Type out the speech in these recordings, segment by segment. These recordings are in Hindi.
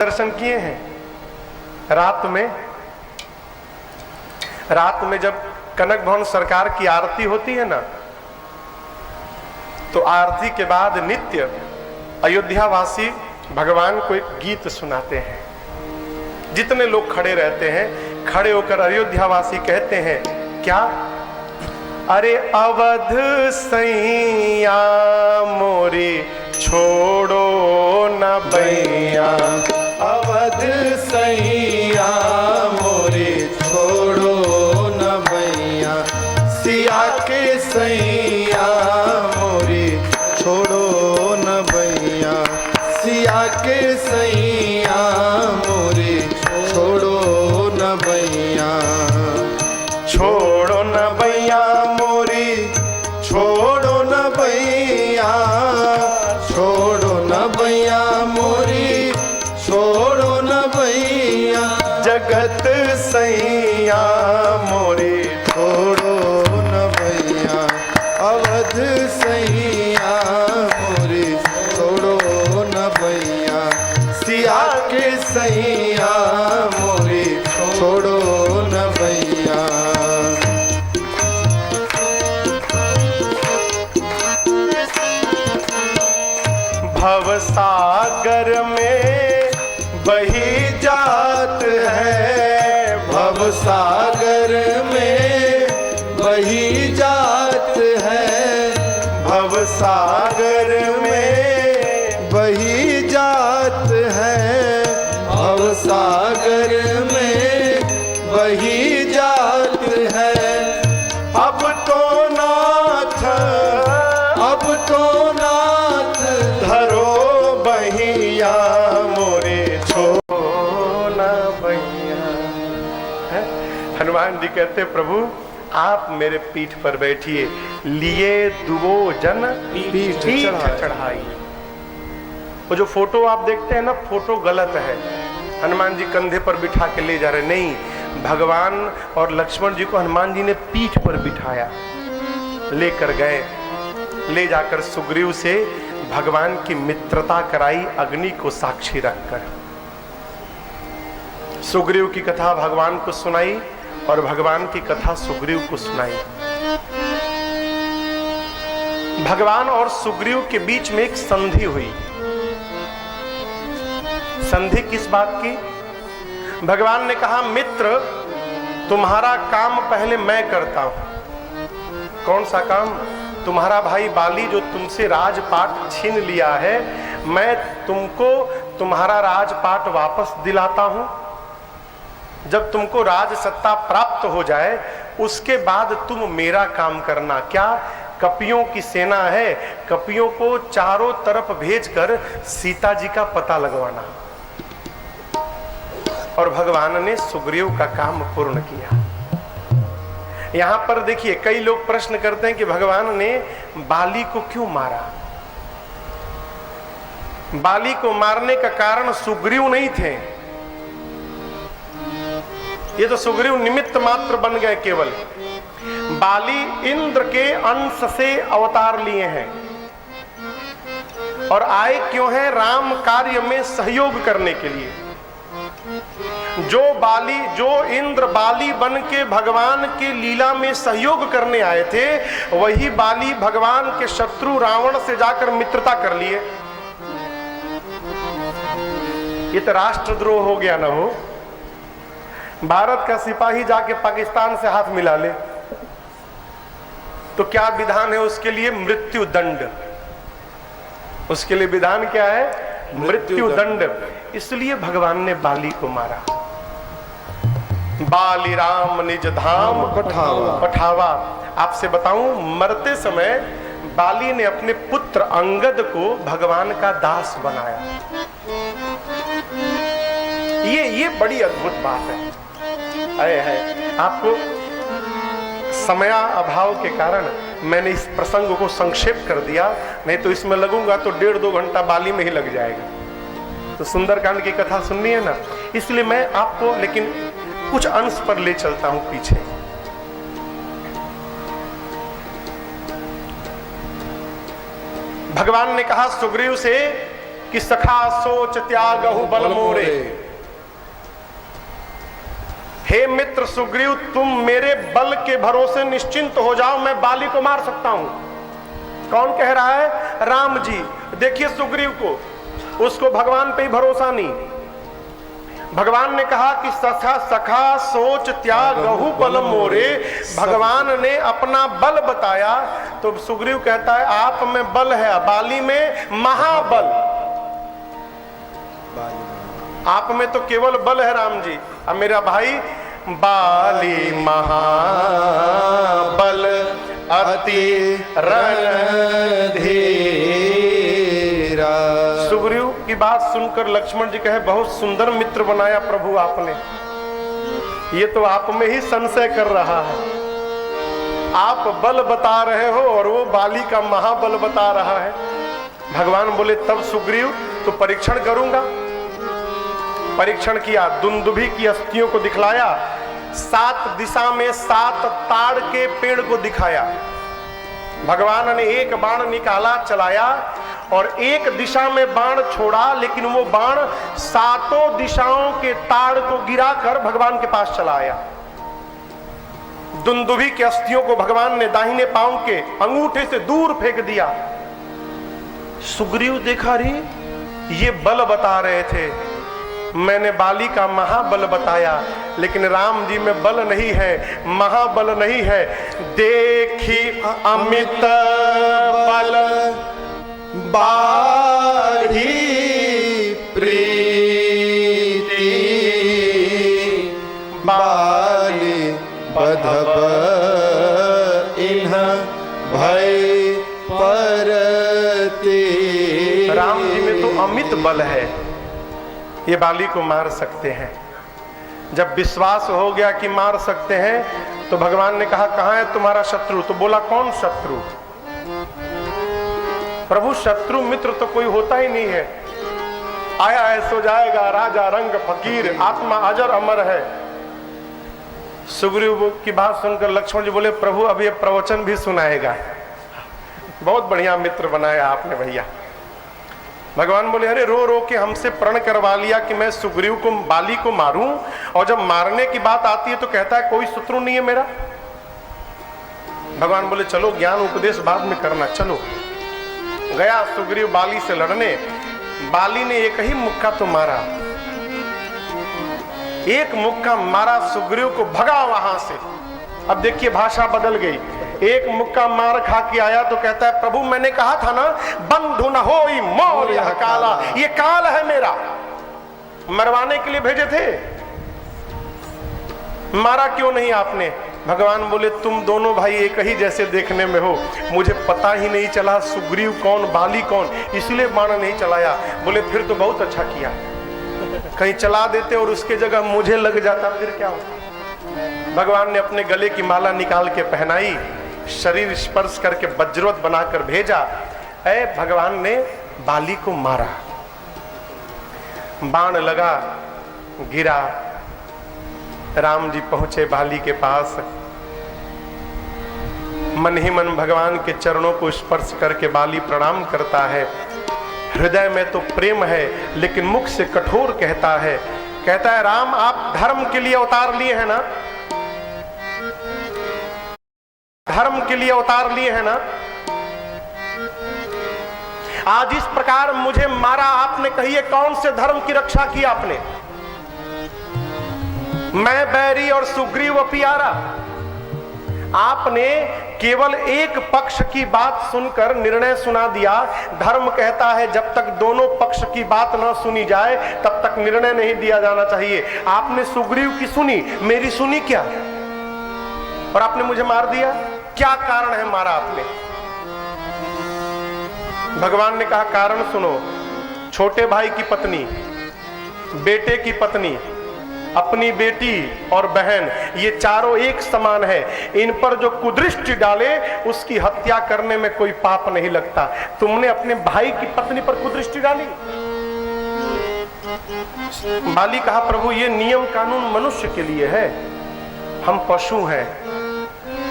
दर्शन किए हैं रात में जब कनक भवन सरकार की आरती होती है ना, तो आरती के बाद नित्य अयोध्यावासी भगवान को एक गीत सुनाते हैं। जितने लोग खड़े रहते हैं, खड़े होकर अयोध्यावासी कहते हैं क्या? अरे अवध सैया मोरी छोड़ो न बैया, अवध सैया मोरे छोड़ो न बैया, सिया के सैया मोरे छोड़ो न बैया, सिया के सैया मोरे छोड़ो न बैया, छोड़ो न बैया मोरी, छोड़ो न बैया, छोड़ो न बैया मोरी, छोड़ो न बैया, जगत सैया मोरी छोड़ो न बैया, अवध सैया मोरे छोड़ो न बैया, सिया के सैया मोरे छोड़ो न बैया। भवसागर में बही जात है, भवसागर में बही जात है, भवसागर में बही जात है, भवसागर में बही जात है, अब तो नाथ, अब तो नाथ धरो बहिया मोरे छोड़ो न बैया। है? हनुमान जी कहते प्रभु आप मेरे पीठ पर बैठिए, लिए दुबो जन पीठ चढ़ाई। वो जो फोटो आप देखते हैं ना, फोटो गलत है। हनुमान जी कंधे पर बिठा के ले जा रहे, नहीं, भगवान और लक्ष्मण जी को हनुमान जी ने पीठ पर बिठाया, लेकर गए, ले जाकर सुग्रीव से भगवान की मित्रता कराई, अग्नि को साक्षी रखकर। सुग्रीव की कथा भगवान को सुनाई और भगवान की कथा सुग्रीव को सुनाई। भगवान और सुग्रीव के बीच में एक संधि हुई। संधि किस बात की? भगवान ने कहा मित्र तुम्हारा काम पहले मैं करता हूं। कौन सा काम? तुम्हारा भाई बाली जो तुमसे राजपाट छीन लिया है, मैं तुमको तुम्हारा राजपाट वापस दिलाता हूं। जब तुमको राज सत्ता प्राप्त हो जाए उसके बाद तुम मेरा काम करना। क्या? कपियों की सेना है, कपियों को चारों तरफ भेजकर सीता जी का पता लगवाना। और भगवान ने सुग्रीव का काम पूर्ण किया। यहां पर देखिए, कई लोग प्रश्न करते हैं कि भगवान ने बाली को क्यों मारा। बाली को मारने का कारण सुग्रीव नहीं थे, ये तो सुग्रीव निमित्त मात्र बन गए केवल। बाली इंद्र के अंश से अवतार लिए हैं और आए क्यों हैं? राम कार्य में सहयोग करने के लिए। जो इंद्र बाली बन के भगवान के लीला में सहयोग करने आए थे, वही बाली भगवान के शत्रु रावण से जाकर मित्रता कर लिए। ये तो राष्ट्रद्रोह हो गया ना हो। भारत का सिपाही जाके पाकिस्तान से हाथ मिला ले तो क्या विधान है उसके लिए? मृत्यु दंड। उसके लिए विधान क्या है? मृत्यु दंड। इसलिए भगवान ने बाली को मारा। बाली राम निज धाम पठावा। आपसे बताऊं, मरते समय बाली ने अपने पुत्र अंगद को भगवान का दास बनाया। ये बड़ी अद्भुत बात है। आपको समय अभाव के कारण मैंने इस प्रसंग को संक्षेप कर दिया, नहीं तो इसमें लगूंगा तो 1.5-2 घंटा बाली में ही लग जाएगा। तो सुंदरकांड की कथा सुननी है ना, इसलिए मैं आपको लेकिन कुछ अंश पर ले चलता हूं पीछे। भगवान ने कहा सुग्रीव से कि सखा सोच त्यागहु बल मोरे। हे मित्र सुग्रीव, तुम मेरे बल के भरोसे निश्चिंत हो जाओ, मैं बाली को मार सकता हूं। कौन कह रहा है? राम जी। देखिए सुग्रीव को, उसको भगवान पे ही भरोसा नहीं। भगवान ने कहा कि सखा सोच त्यागहु बल मोरे। भगवान ने अपना बल बताया तो सुग्रीव कहता है आप में बल है, बाली में महाबल। आप में तो केवल बल है राम जी। अब मेरा भाई, बाली महाबल अति रणधीरा। सुग्रीव की बात सुनकर लक्ष्मण जी कहे बहुत सुंदर मित्र बनाया प्रभु आपने। ये तो आप में ही संशय कर रहा है। आप बल बता रहे हो और वो बाली का महाबल बता रहा है। भगवान बोले तब सुग्रीव तो परीक्षण करूंगा। परीक्षण किया, दुंदुभी की अस्थियों को दिखलाया, 7 दिशा में 7 ताड़ के पेड़ को दिखाया। भगवान ने एक बाण निकाला, चलाया और एक दिशा में बाण छोड़ा, लेकिन वो बाण 7 दिशाओं के ताड़ को गिराकर भगवान के पास चला आया। दुंदुभी के अस्थियों को भगवान ने दाहिने पांव के अंगूठे से दूर फेंक दिया। सुग्रीव देखा रे, ये बल बता रहे थे, मैंने बाली का महाबल बताया, लेकिन राम जी में बल नहीं है, महाबल नहीं है। देखी अमित बल बाढ़ी प्रीति, बाली बधब इन्ह भय परते। राम जी में तो अमित बल है, ये बाली को मार सकते हैं। जब विश्वास हो गया कि मार सकते हैं तो भगवान ने कहा कहां है तुम्हारा शत्रु? तो बोला कौन शत्रु? प्रभु शत्रु मित्र तो कोई होता ही नहीं है। आया है सो जाएगा, राजा रंग फकीर, आत्मा अजर अमर है। सुग्रीव की बात सुनकर लक्ष्मण जी बोले प्रभु अब ये प्रवचन भी सुनाएगा। बहुत बढ़िया मित्र बनाया आपने भैया। भगवान बोले अरे रो रो के हमसे प्रण करवा लिया कि मैं सुग्रीव को, बाली को मारूं, और जब मारने की बात आती है तो कहता है कोई शत्रु नहीं है मेरा। भगवान बोले चलो ज्ञान उपदेश बाद में करना, चलो। गया सुग्रीव बाली से लड़ने। बाली ने एक ही मुक्का तो मारा, एक मुक्का मारा सुग्रीव को, भगा वहां से। अब देखिए भाषा बदल गई। एक मुक्का मार खा के आया तो कहता है प्रभु मैंने कहा था ना बंधु न होई मोर यह काला, ये काल है मेरा, मरवाने के लिए भेजे थे, मारा क्यों नहीं आपने? भगवान बोले तुम दोनों भाई एक ही जैसे देखने में हो, मुझे पता ही नहीं चला सुग्रीव कौन बाली कौन, इसलिए बाण नहीं चलाया। बोले फिर तो बहुत अच्छा किया, कहीं चला देते और उसके जगह मुझे लग जाता फिर क्या होता। भगवान ने अपने गले की माला निकाल के पहनाई, शरीर स्पर्श करके वज्रवत बनाकर भेजा। ऐ भगवान ने बाली को मारा, बाण लगा, गिरा। राम जी पहुंचे बाली के पास, मन ही मन भगवान के चरणों को स्पर्श करके बाली प्रणाम करता है। हृदय में तो प्रेम है लेकिन मुख से कठोर कहता है। कहता है राम आप धर्म के लिए अवतार लिए हैं ना, धर्म के लिए अवतार लिए हैं ना। आज इस प्रकार मुझे मारा आपने, कहिए कौन से धर्म की रक्षा की आपने? मैं बैरी और सुग्रीव प्यारा। आपने केवल एक पक्ष की बात सुनकर निर्णय सुना दिया। धर्म कहता है जब तक दोनों पक्ष की बात ना सुनी जाए तब तक निर्णय नहीं दिया जाना चाहिए। आपने सुग्रीव की सुनी, मेरी सुनी क्या? और आपने मुझे मार दिया। क्या कारण है मारा आपने? भगवान ने कहा कारण सुनो। छोटे भाई की पत्नी, बेटे की पत्नी, अपनी बेटी और बहन, ये चारों एक समान है। इन पर जो कुदृष्टि डाले उसकी हत्या करने में कोई पाप नहीं लगता। तुमने अपने भाई की पत्नी पर कुदृष्टि डाली। बाली कहा प्रभु ये नियम कानून मनुष्य के लिए है, हम पशु हैं,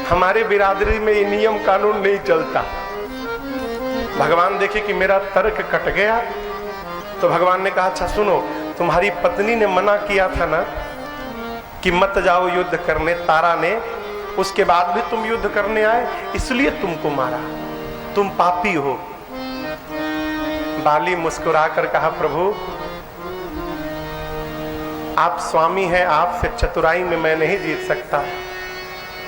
हमारे बिरादरी में ये नियम कानून नहीं चलता। भगवान देखे कि मेरा तर्क कट गया, तो भगवान ने कहा अच्छा सुनो, तुम्हारी पत्नी ने मना किया था ना कि मत जाओ युद्ध करने, तारा ने, उसके बाद भी तुम युद्ध करने आए, इसलिए तुमको मारा, तुम पापी हो। बाली मुस्कुराकर कहा प्रभु आप स्वामी हैं, आपसे चतुराई में मैं नहीं जीत सकता,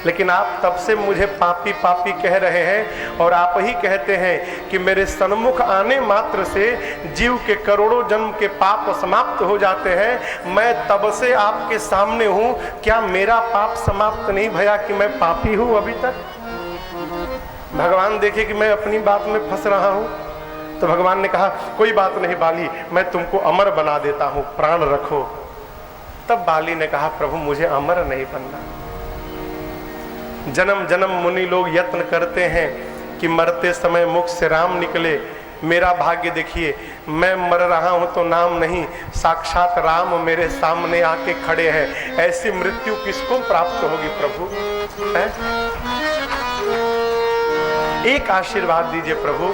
लेकिन आप तब से मुझे पापी पापी कह रहे हैं और आप ही कहते हैं कि मेरे सन्मुख आने मात्र से जीव के करोड़ों जन्म के पाप समाप्त हो जाते हैं। मैं तब से आपके सामने हूं, क्या मेरा पाप समाप्त नहीं भया कि मैं पापी हूं अभी तक? भगवान देखे कि मैं अपनी बात में फंस रहा हूं, तो भगवान ने कहा कोई बात नहीं बाली, मैं तुमको अमर बना देता हूं, प्राण रखो। तब बाली ने कहा प्रभु मुझे अमर नहीं बनना। जन्म जन्म मुनि लोग यत्न करते हैं कि मरते समय मुख से राम निकले, मेरा भाग्य देखिए, मैं मर रहा हूं तो नाम नहीं, साक्षात राम मेरे सामने आके खड़े हैं। ऐसी मृत्यु किसको प्राप्त होगी प्रभु? है? एक आशीर्वाद दीजिए प्रभु,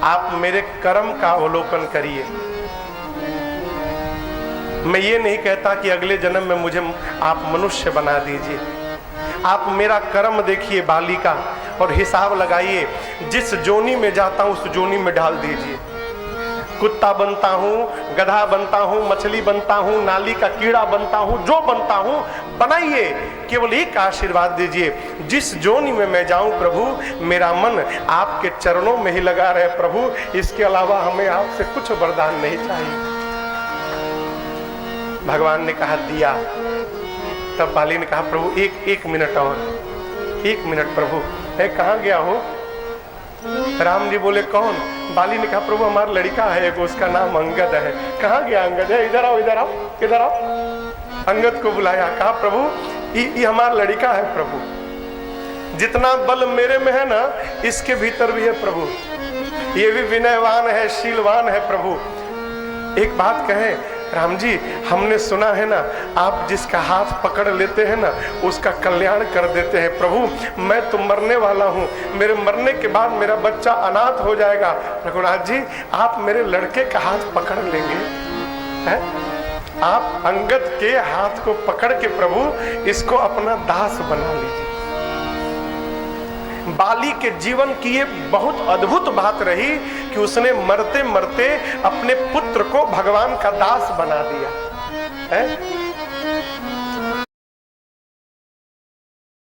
आप मेरे कर्म का अवलोकन करिए। मैं ये नहीं कहता कि अगले जन्म में मुझे आप मनुष्य बना दीजिए, आप मेरा कर्म देखिए बाली का और हिसाब लगाइए, जिस जोनी में जाता हूं उस जोनी में डाल दीजिए। कुत्ता बनता हूं, गधा बनता हूं, मछली बनता हूं, नाली का कीड़ा बनता हूं, जो बनता हूं बनाइए, केवल एक आशीर्वाद दीजिए, जिस जोनी में मैं जाऊं प्रभु मेरा मन आपके चरणों में ही लगा रहे प्रभु, इसके अलावा हमें आपसे कुछ वरदान नहीं चाहिए। भगवान ने कहा दिया। तब बाली ने कहा प्रभु एक मिनट और, 1 मिनट प्रभु। है कहाँ गया हो? राम जी बोले कौन? बाली ने कहा प्रभु हमारा लड़का है एक, उसका नाम अंगद है। कहाँ गया अंगद? है इधर आओ, इधर आओ, इधर आओ। अंगद को बुलाया, कहा प्रभु ये हमारा लड़का है प्रभु, जितना बल मेरे में है ना इसके भीतर भी है प्रभु, ये भी विनयवान है, शीलवान है प्रभु। एक बात कहें राम जी, हमने सुना है ना आप जिसका हाथ पकड़ लेते हैं ना उसका कल्याण कर देते हैं प्रभु। मैं तो मरने वाला हूँ, मेरे मरने के बाद मेरा बच्चा अनाथ हो जाएगा, रघुनाथ जी आप मेरे लड़के का हाथ पकड़ लेंगे? है? आप अंगद के हाथ को पकड़ के प्रभु इसको अपना दास बना लीजिए। बाली के जीवन की ये बहुत अद्भुत बात रही कि उसने मरते मरते अपने पुत्र को भगवान का दास बना दिया है।